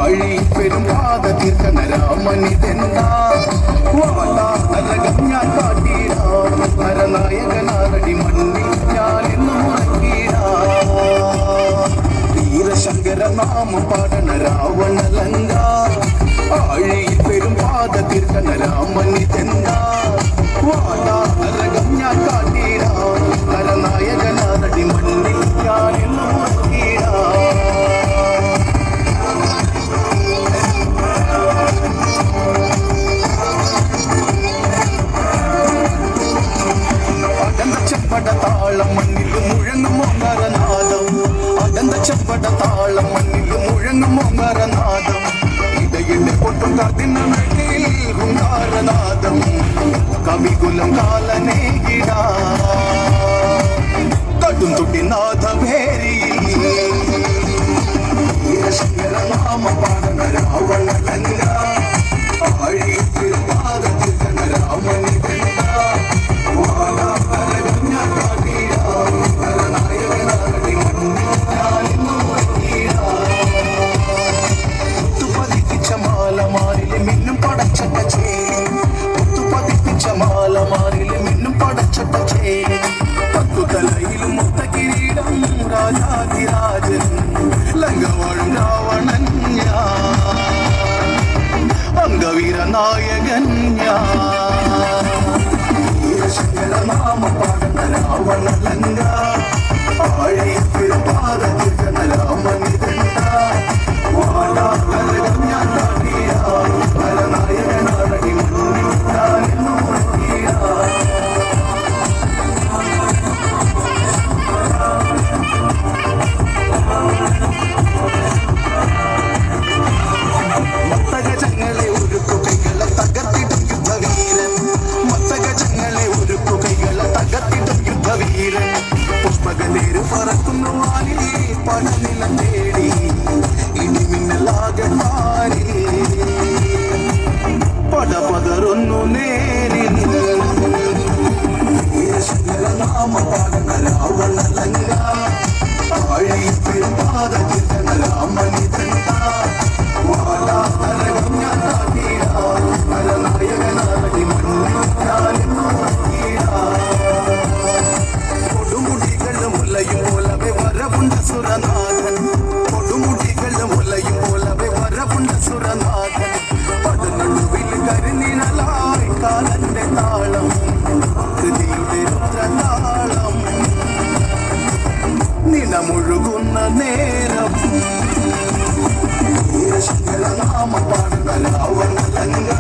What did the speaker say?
ആഴി പെരുമ്പാത തീർക്കണ രാമനിതെന്താ വാടാ നരകം ഞാൻ കാട്ടിടാ നരനായകനാരടി മണ്ണിൽ ഞാൻ എന്നും ഉറക്കിടാ വീരശങ്കര നാമം പാടണ രാവണലങ്ക ആഴി പെരുമ്പാത തീർക്കണ രാമനിതെന്താ വാടാ നരകം ഞാൻ കാട്ടിടാ നരനായകനാരടി മണ്ണിൽ ഞാൻ എന്നും ഉറക്കിടാ താളം മണ്ണിൽ മുഴങ്ങും ഓങ്കാരനാദം അടന്ത ചെപ്പട താളം മണ്ണിൽ മുഴങ്ങും ഓങ്കാരനാദം ഇടയിലെ പൊട്ടും കാത്തിന വെള്ളിയിൽ ഹുങ്കാരനാദം കവികുലം കാലനേകിടാ കടും തുട്ടിനാഥ ഭേരിയിൽ വീരശങ്കര നാമ പാടണ രാവണലങ്ക ആഴി പാദത്തിൽ രാമനിതെന്താ മാലമാരിലെ മിന്നും പടച്ചട്ട ചേരി പതിപ്പിച്ച മാലമാരിലെ മിന്നും പടച്ചട്ട ചേരി പത്തുതലയിലും മുത്ത കിരീടം രാജാതിരാജൻ ലങ്കവാഴും രാവണൻ അംഗവീര നായകൻ വീരശങ്കര നാമ പാടണ രാവണലങ്ക ആഴി പെരുമ്പാദ രാമനിതെന്താ വാടാ നരകം ഞാൻ കാട്ടിടാ നരനായകനാരടി മണ്ണിൽ ഞാൻ എന്നും ഉറക്കിടാ മത്തഗജങ്ങളെ ഒരുക്കുകൈകളെ തകർത്തിടും യുദ്ധവീരൻ മത്തഗജങ്ങളെ ഒരുക്കുകൈകളെ തകർത്തിടും യുദ്ധവീരൻ പുഷ്പകലേര് പറക്കുന്നു വാനിൽ പടനിലം തേടി ഇടിമിന്നലാകമാരി പടപതറുന്നു നേരിൽ വീരശങ്കര നാമ പാടണ രാവണലങ്ക ആഴി പെരുമ്പാദത്തിൽ രാമനിതെന്താ വാടാ നരകം ഞാൻ കാട്ടിടാ നരനായകനാരടി മണ്ണിൽ ഞാൻ എന്നും ഉറക്കിടാ കൊടുമുടികളും മുല്ലയും പോലവെ വരവുണ്ട സുരനാഥൻ കൊടുമുടികളും മുല്ലയും പോലവെ വരവുണ്ട സുരനാഥൻ പടനടുവിൽ കരിനിഴലായി കാലന്റെ താളം ഹൃതിയുടെ രുദ്രതാളം നിലമുഴുകുന്ന നേരം വീരശങ്കര നാമ പാടുന്ന രാവണലങ്ക